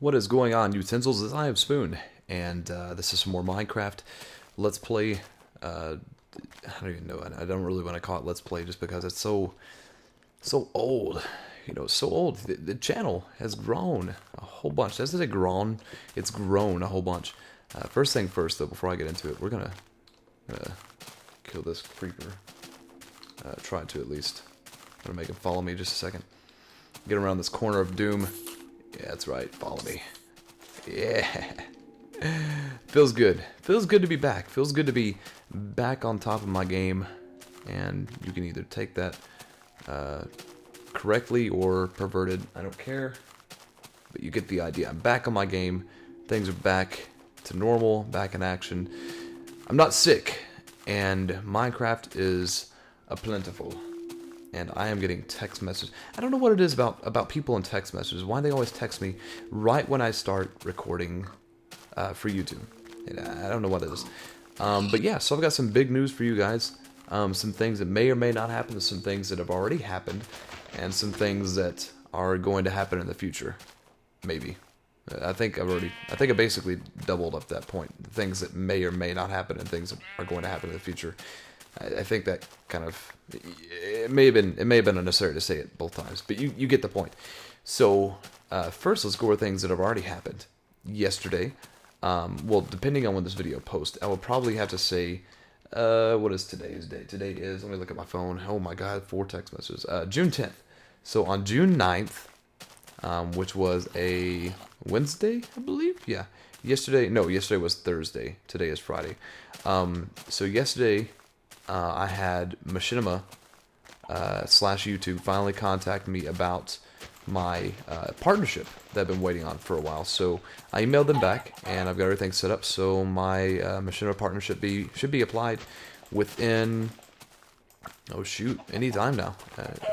What is going on, utensils? Is I am Spoon, and this is some more Minecraft Let's Play. I don't even know. I don't really want to call it Let's Play just because it's so old. You know, it's so old. The channel has grown a whole bunch. Doesn't it grown? It's grown a whole bunch. First thing first, though, before I get into it, we're gonna kill this creeper. Try to, at least. I'm gonna make him follow me just a second. Get around this corner of doom. Yeah, that's right. Follow me. Yeah. Feels good. Feels good to be back. Feels good to be back on top of my game. And you can either take that correctly or perverted. I don't care. But you get the idea. I'm back on my game. Things are back to normal. Back in action. I'm not sick. And Minecraft is plentiful. And I am getting text messages. I don't know what it is about people and text messages. Why they always text me right when I start recording for YouTube. And I don't know what it is. But yeah, so I've got some big news for you guys. Some things that may or may not happen. Some things that have already happened. And some things that are going to happen in the future. Maybe. I think I basically doubled up that point. The things that may or may not happen and things that are going to happen in the future. I think that kind of it may have been unnecessary to say it both times, but you get the point. So first, let's go over things that have already happened yesterday. Well, depending on when this video posts, I will probably have to say what is today's date? Today is, let me look at my phone. Oh my God, 4 text messages. June 10th. So on June 9th, which was a Wednesday, I believe. Yeah, yesterday was Thursday. Today is Friday. So yesterday. I had Machinima / YouTube finally contact me about my partnership that I've been waiting on for a while. So I emailed them back, and I've got everything set up. So my Machinima partnership should be applied within, oh shoot, any time now.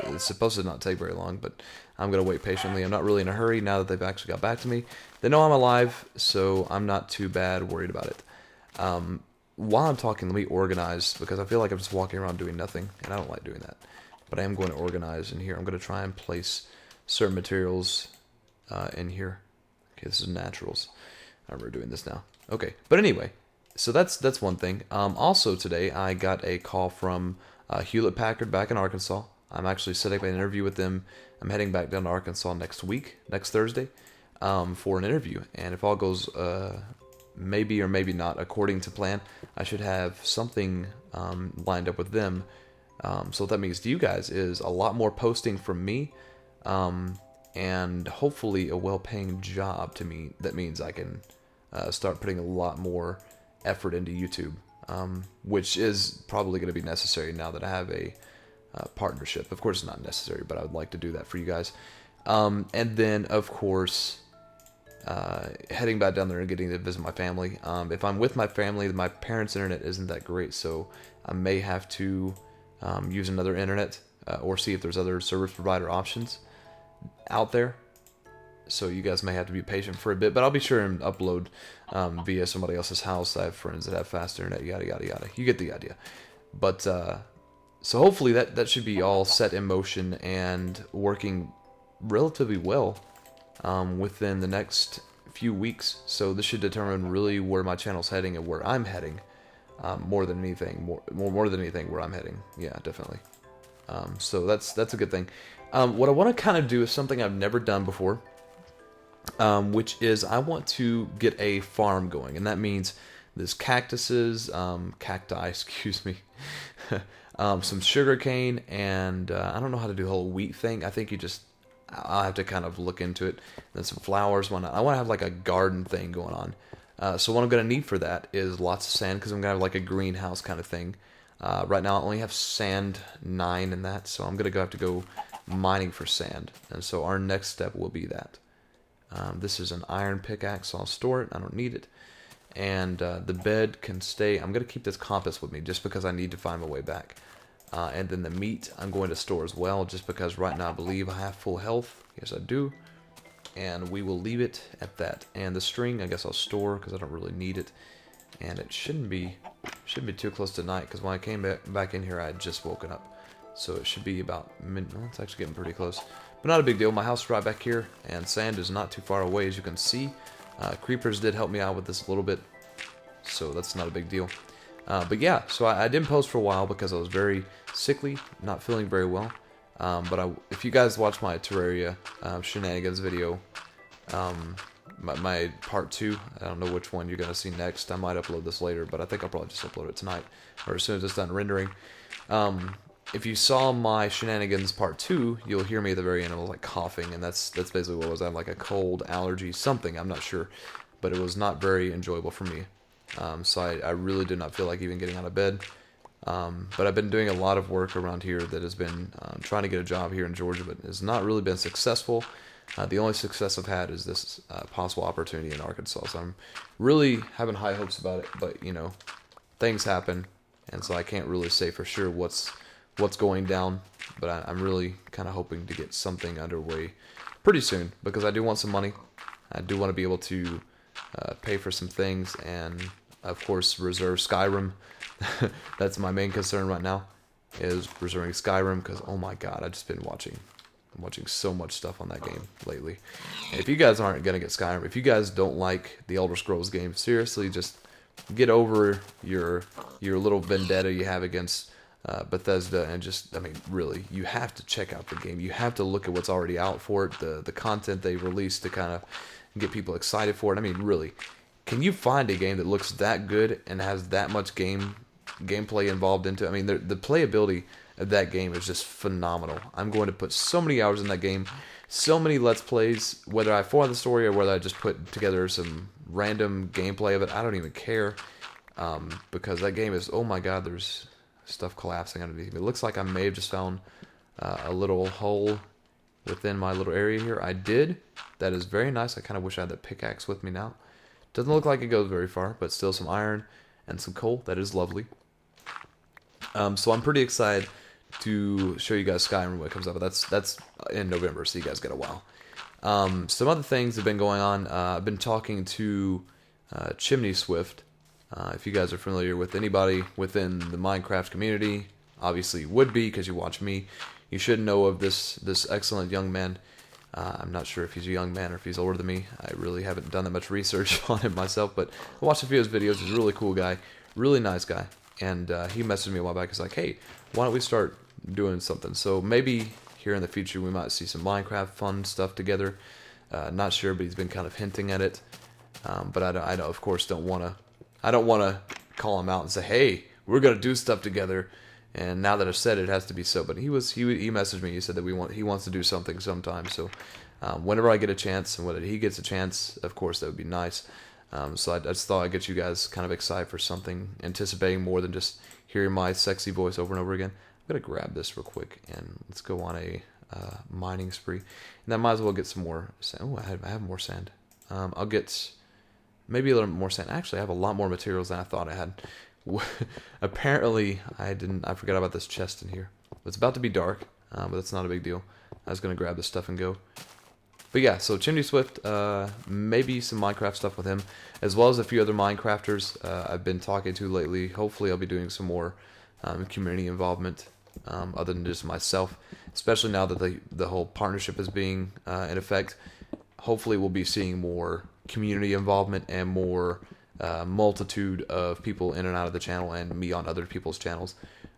It's supposed to not take very long, but I'm going to wait patiently. I'm not really in a hurry now that they've actually got back to me. They know I'm alive, so I'm not too bad worried about it. While I'm talking, let me organize, because I feel like I'm just walking around doing nothing, and I don't like doing that. But I am going to organize in here. I'm going to try and place certain materials in here. Okay, this is naturals. I remember doing this now. Okay, but anyway, so that's one thing. Also today, I got a call from Hewlett-Packard back in Arkansas. I'm actually setting up an interview with them. I'm heading back down to Arkansas next Thursday, for an interview. And if all goes maybe or maybe not according to plan, I should have something lined up with them. So what that means to you guys is a lot more posting from me, and hopefully a well-paying job to me. That means I can start putting a lot more effort into YouTube, which is probably going to be necessary now that I have a partnership. Of course, it's not necessary, but I would like to do that for you guys. And then, of course, heading back down there and getting to visit my family. If I'm with my family, my parents' internet isn't that great, so I may have to use another internet or see if there's other service provider options out there. So you guys may have to be patient for a bit, but I'll be sure and upload via somebody else's house. I have friends that have fast internet, yada, yada, yada. You get the idea. But, so hopefully that should be all set in motion and working relatively well within the next few weeks. So this should determine really where my channel's heading and where I'm heading, more than anything, more than anything where I'm heading. Yeah, definitely. So that's a good thing. What I want to kind of do is something I've never done before, which is I want to get a farm going, and that means there's cactuses, cacti, excuse me, some sugarcane, and I don't know how to do the whole wheat thing. I think I'll have to kind of look into it. Then some flowers, whatnot. I want to have like a garden thing going on. So what I'm going to need for that is lots of sand, because I'm going to have like a greenhouse kind of thing. Right now I only have sand 9 in that, so I'm going to have to go mining for sand. And so our next step will be that. This is an iron pickaxe, so I'll store it. I don't need it. And the bed can stay. I'm going to keep this compass with me just because I need to find my way back. And then the meat I'm going to store as well, just because right now I believe I have full health. Yes, I do. And we will leave it at that. And the string, I guess I'll store because I don't really need it. And it shouldn't be too close to night, because when I came back in here, I had just woken up. So it should be about well, it's actually getting pretty close. but not a big deal. My house is right back here, and sand is not too far away, as you can see. Creepers did help me out with this a little bit, so that's not a big deal. But yeah, so I didn't post for a while because I was very sickly, not feeling very well. But if you guys watch my Terraria shenanigans video, my part 2, I don't know which one you're going to see next. I might upload this later, but I think I'll probably just upload it tonight, or as soon as it's done rendering. If you saw my shenanigans part 2, you'll hear me at the very end. I was like coughing, and that's basically what it was. I had like a cold, allergy, something, I'm not sure. But it was not very enjoyable for me. So I really did not feel like even getting out of bed. But I've been doing a lot of work around here that has been trying to get a job here in Georgia, but has not really been successful. The only success I've had is this possible opportunity in Arkansas. So I'm really having high hopes about it, but you know, things happen, and so I can't really say for sure what's going down. But I'm really kind of hoping to get something underway pretty soon, because I do want some money. I do want to be able to pay for some things, and of course reserve Skyrim. That's my main concern right now, is reserving Skyrim, because oh my god, I've just been watching so much stuff on that game lately. And if you guys aren't gonna get Skyrim, if you guys don't like the Elder Scrolls game, seriously, just get over your little vendetta you have against Bethesda, and just, I mean, really, you have to check out the game. You have to look at what's already out for it, the content they released to kind of get people excited for it. I mean, really, can you find a game that looks that good and has that much gameplay involved into it? I mean, the playability of that game is just phenomenal. I'm going to put so many hours in that game, so many Let's Plays, whether I follow the story or whether I just put together some random gameplay of it. I don't even care, because that game is, oh my god, there's stuff collapsing underneath me. It looks like I may have just found a little hole within my little area here. I did. That is very nice. I kind of wish I had that pickaxe with me now. Doesn't look like it goes very far, but still some iron and some coal. That is lovely. So I'm pretty excited to show you guys Skyrim when it comes up. But that's in November, so you guys got a while. Some other things have been going on. I've been talking to Chimney Swift. If you guys are familiar with anybody within the Minecraft community, obviously you would be because you watch me. You should know of this excellent young man. I'm not sure if he's a young man or if he's older than me. I really haven't done that much research on him myself, but I watched a few of his videos. He's a really cool guy, really nice guy. And he messaged me a while back. He's like, hey, why don't we start doing something? So maybe here in the future we might see some Minecraft fun stuff together. Not sure, but he's been kind of hinting at it. But I of course don't want to call him out and say, hey, we're going to do stuff together. And now that I've said it, it has to be so. But he messaged me. He said that he wants to do something sometime. So whenever I get a chance, and whether he gets a chance, of course that would be nice. So I just thought I'd get you guys kind of excited for something, anticipating more than just hearing my sexy voice over and over again. I'm gonna grab this real quick and let's go on a mining spree. And I might as well get some more sand. Oh, I have more sand. I'll get maybe a little more sand. Actually, I have a lot more materials than I thought I had. Apparently, I forgot about this chest in here. It's about to be dark, but that's not a big deal. I was gonna grab this stuff and go. But yeah, so Chimney Swift, maybe some Minecraft stuff with him, as well as a few other Minecrafters I've been talking to lately. Hopefully I'll be doing some more community involvement other than just myself, especially now that the whole partnership is being in effect. Hopefully we'll be seeing more community involvement and more multitude of people in and out of the channel and me on other people's channels,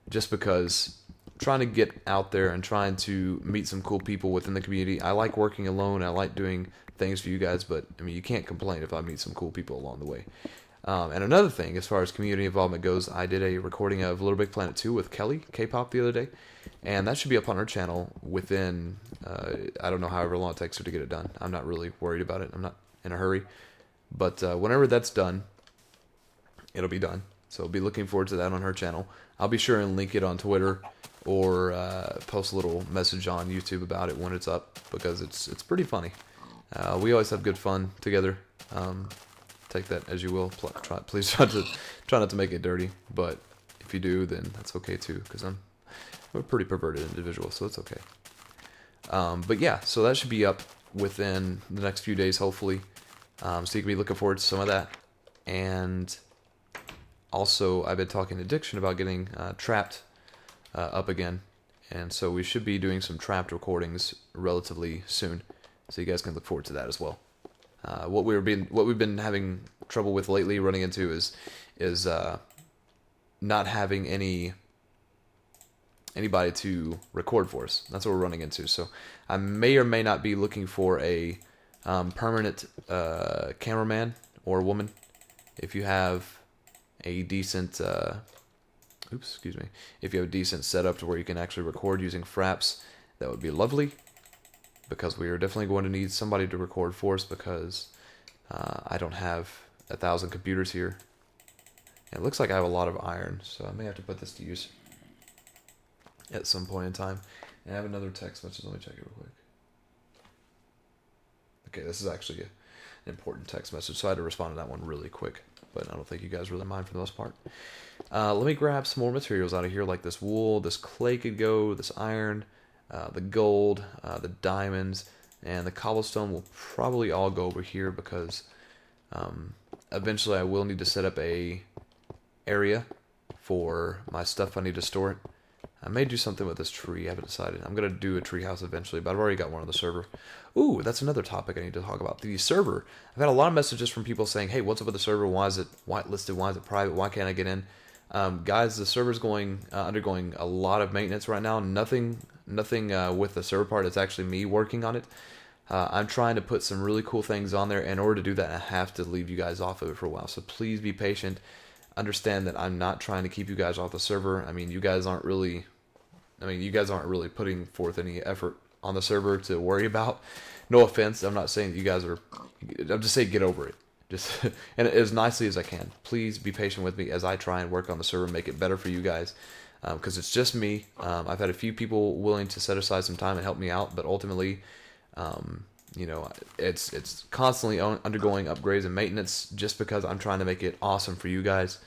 just because trying to get out there and trying to meet some cool people within the community. I like working alone. I like doing things for you guys, but I mean, you can't complain if I meet some cool people along the way. And another thing, as far as community involvement goes, I did a recording of Little Big Planet 2 with Kelly, K-pop, the other day, and that should be up on her channel within, I don't know, however long it takes her to get it done. I'm not really worried about it. I'm not in a hurry. But whenever that's done, it'll be done. So be looking forward to that on her channel. I'll be sure and link it on Twitter or post a little message on YouTube about it when it's up, because it's pretty funny. We always have good fun together. Take that as you will. Please try not to make it dirty, but if you do, then that's okay too, because I'm a pretty perverted individual, so it's okay. But yeah, so that should be up within the next few days, hopefully. So you can be looking forward to some of that. And also, I've been talking to Diction about getting Trapped up again, and so we should be doing some trapped recordings relatively soon, so you guys can look forward to that as well. What we've been having trouble with lately, running into is not having anybody to record for us. That's what we're running into. So I may or may not be looking for a permanent cameraman or woman. If you have a decent if you have a decent setup to where you can actually record using Fraps, that would be lovely, because we are definitely going to need somebody to record for us, because I don't have 1,000 computers here. And it looks like I have a lot of iron, so I may have to put this to use at some point in time. And I have another text message. Let me check it real quick. Okay, this is actually an important text message, so I had to respond to that one really quick. But I don't think you guys really mind for the most part. Let me grab some more materials out of here, like this wool, this clay could go, this iron, the gold, the diamonds, and the cobblestone will probably all go over here, because eventually I will need to set up a area for my stuff I need to store it. I may do something with this tree. I haven't decided. I'm going to do a tree house eventually, but I've already got one on the server. Ooh, that's another topic I need to talk about. The server. I've had a lot of messages from people saying, hey, what's up with the server? Why is it whitelisted? Why is it private? Why can't I get in? Guys, the server's undergoing a lot of maintenance right now. Nothing with the server part. It's actually me working on it. I'm trying to put some really cool things on there. In order to do that, I have to leave you guys off of it for a while. So please be patient. Understand that I'm not trying to keep you guys off the server. I mean, you guys aren't really putting forth any effort on the server to worry about. No offense. I'm not saying that you guys are. I'm just saying get over it. Just and as nicely as I can. Please be patient with me as I try and work on the server, make it better for you guys. Because it's just me. I've had a few people willing to set aside some time and help me out, but ultimately, it's constantly undergoing upgrades and maintenance, just because I'm trying to make it awesome for you guys.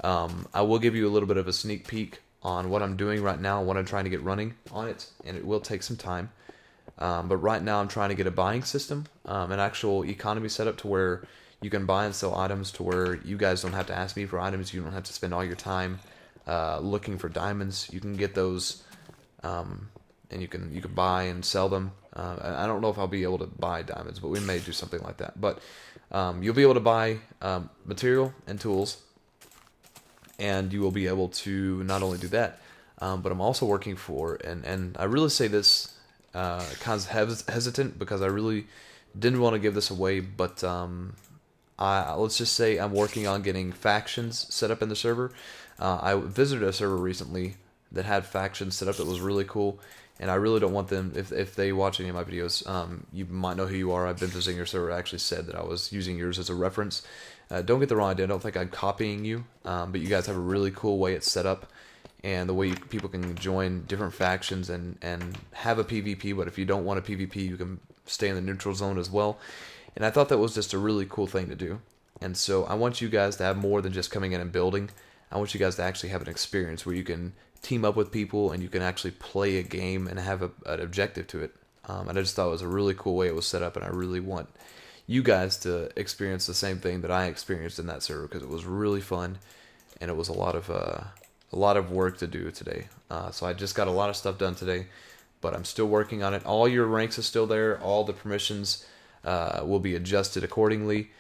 I will give you a little bit of a sneak peek on what I'm doing right now, what I'm trying to get running on it, and it will take some time. But right now I'm trying to get a buying system, an actual economy setup to where you can buy and sell items to where you guys don't have to ask me for items. You don't have to spend all your time looking for diamonds. You can get those, and you can buy and sell them. I don't know if I'll be able to buy diamonds, but we may do something like that. But you'll be able to buy material and tools, and you will be able to not only do that, but I'm also working for, and I really say this kind of hesitant, because I really didn't want to give this away, but let's just say I'm working on getting factions set up in the server. I visited a server recently that had factions set up that was really cool, and I really don't want them, if they watch any of my videos, you might know who you are. I've been visiting your server. I actually said that I was using yours as a reference. Don't get the wrong idea. I don't think I'm copying you, but you guys have a really cool way it's set up, and the way people can join different factions and have a PvP, but if you don't want a PvP, you can stay in the neutral zone as well. And I thought that was just a really cool thing to do. And so I want you guys to have more than just coming in and building. I want you guys to actually have an experience where you can team up with people and you can actually play a game and have an objective to it. And I just thought it was a really cool way it was set up, and I really want you guys to experience the same thing that I experienced in that server, because it was really fun and it was a lot of work to do today. So I just got a lot of stuff done today, but I'm still working on it. All your ranks are still there. All the permissions will be adjusted accordingly.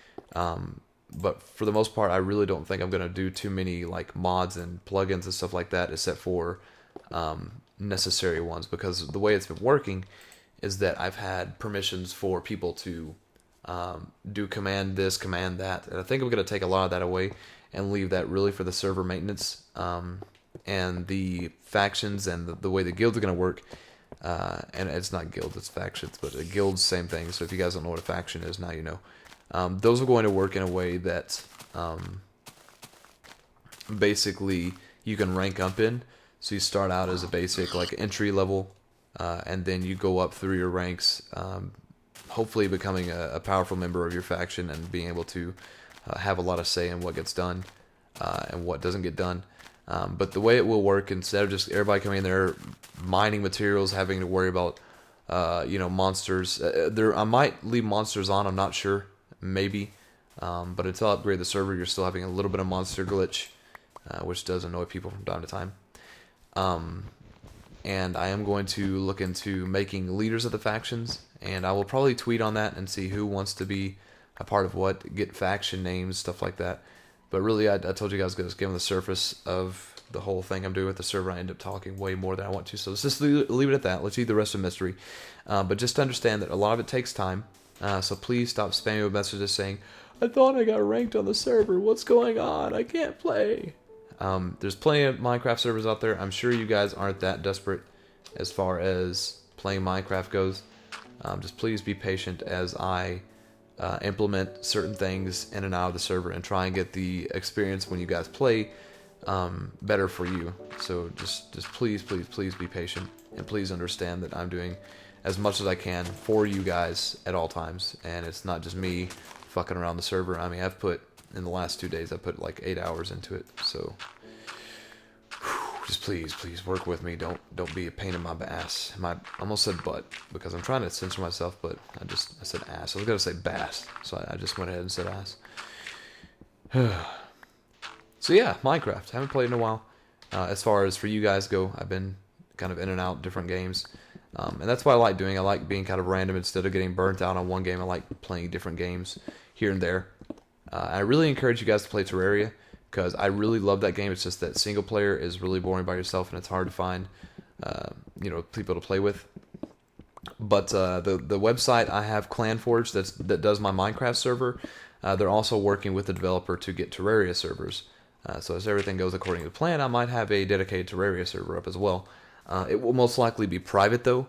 But for the most part, I really don't think I'm going to do too many like mods and plugins and stuff like that, except for necessary ones, because the way it's been working is that I've had permissions for people to do command this, command that, and I think I'm going to take a lot of that away and leave that really for the server maintenance, and the factions and the way the guilds are going to work. And it's not guilds, it's factions, but a guild's same thing. So if you guys don't know what a faction is, now you know. Those are going to work in a way that basically you can rank up in. So you start out as a basic, like entry level, and then you go up through your ranks, hopefully becoming a powerful member of your faction and being able to have a lot of say in what gets done and what doesn't get done. But the way it will work, instead of just everybody coming in there mining materials, having to worry about monsters, I might leave monsters on, I'm not sure, maybe, but until I upgrade the server, you're still having a little bit of monster glitch, which does annoy people from time to time. and I am going to look into making leaders of the factions, and I will probably tweet on that and see who wants to be a part of what, get faction names, stuff like that. But really, I told you guys, given the surface of the whole thing I'm doing with the server, I end up talking way more than I want to. So let's just leave it at that. Let's leave the rest of mystery. But just understand that a lot of it takes time. So please stop spamming with messages saying, I thought I got ranked on the server. What's going on? I can't play. There's plenty of Minecraft servers out there. I'm sure you guys aren't that desperate as far as playing Minecraft goes. Just please be patient as I implement certain things in and out of the server and try and get the experience when you guys play better for you. So just please be patient, and please understand that I'm doing as much as I can for you guys at all times, and it's not just me fucking around the server. I mean, in the last 2 days, I put like 8 hours into it, so just please work with me. Don't be a pain in my ass. I almost said butt because I'm trying to censor myself, but I said ass. I was gonna say bass, so I just went ahead and said ass. So yeah, Minecraft. Haven't played in a while. As far as for you guys go, I've been kind of in and out different games, and that's what I like doing. I like being kind of random instead of getting burnt out on one game. I like playing different games here and there. I really encourage you guys to play Terraria, because I really love that game. It's just that single player is really boring by yourself, and it's hard to find, people to play with. But the website I have, ClanForge, that does my Minecraft server, they're also working with the developer to get Terraria servers. So as everything goes according to plan, I might have a dedicated Terraria server up as well. It will most likely be private though,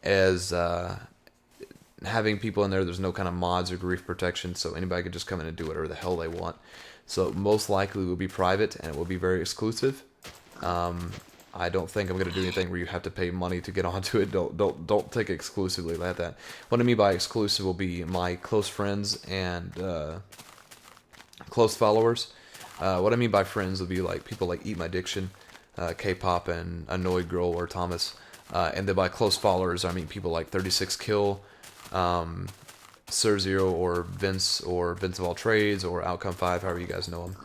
as having people in there's no kind of mods or grief protection, so anybody can just come in and do whatever the hell they want. So most likely will be private, and it will be very exclusive. I don't think I'm going to do anything where you have to pay money to get onto it. Don't take it exclusively like that. What I mean by exclusive will be my close friends and close followers. What I mean by friends will be like people like Eat My Diction, K-Pop, and Annoyed Girl or Thomas. And then by close followers, I mean people like 36Kill, Sir Zero, or Vince of All Trades, or Outcome 5, however you guys know them.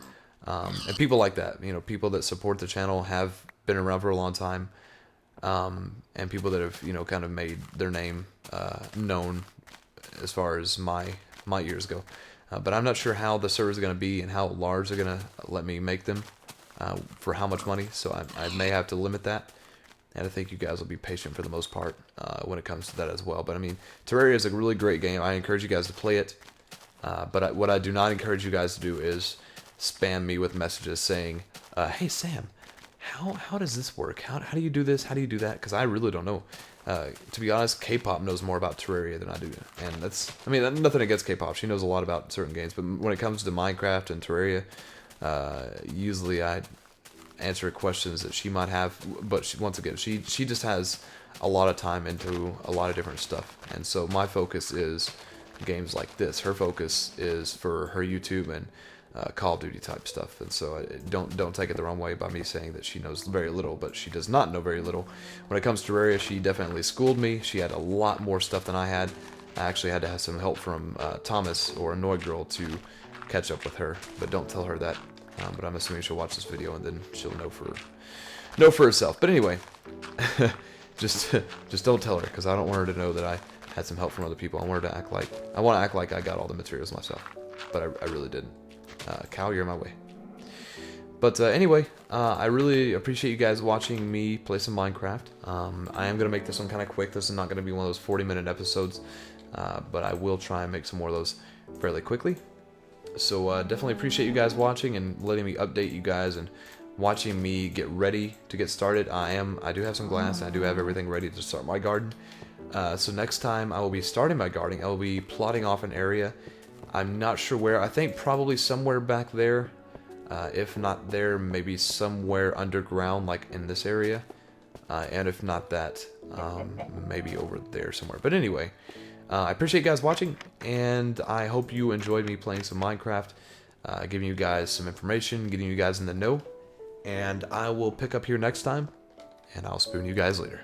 And people like that, people that support the channel, have been around for a long time, and people that have, kind of made their name known as far as my years go. But I'm not sure how the servers are going to be and how large they're going to let me make them, for how much money, so I may have to limit that. And I think you guys will be patient for the most part when it comes to that as well. But I mean, Terraria is a really great game. I encourage you guys to play it. But what I do not encourage you guys to do is spam me with messages saying, "Hey Sam, how does this work? How do you do this? How do you do that?" Because I really don't know. To be honest, K-Pop knows more about Terraria than I do, and nothing against K-Pop. She knows a lot about certain games, but when it comes to Minecraft and Terraria, usually I answer questions that she might have, but once again, she just has a lot of time into a lot of different stuff, and so my focus is games like this. Her focus is for her YouTube and Call of Duty type stuff, and so don't take it the wrong way by me saying that she knows very little, but she does not know very little. When it comes to Terraria, she definitely schooled me. She had a lot more stuff than I had. I actually had to have some help from Thomas or Annoyed Girl to catch up with her, but don't tell her that. But I'm assuming she'll watch this video and then she'll know for herself. But anyway, just don't tell her, because I don't want her to know that I had some help from other people. I want to act like I got all the materials myself, but I really didn't. Cal, you're in my way. But anyway, I really appreciate you guys watching me play some Minecraft. I am going to make this one kind of quick. This is not going to be one of those 40-minute episodes, but I will try and make some more of those fairly quickly. So definitely appreciate you guys watching and letting me update you guys and watching me get ready to get started. I do have some glass, and I do have everything ready to start my garden. So next time I will be starting my gardening, I will be plotting off an area. I'm not sure where. I think probably somewhere back there. If not there, maybe somewhere underground, like in this area. And if not that, maybe over there somewhere. But anyway, I appreciate you guys watching, and I hope you enjoyed me playing some Minecraft, giving you guys some information, getting you guys in the know. And I will pick up here next time, and I'll spoon you guys later.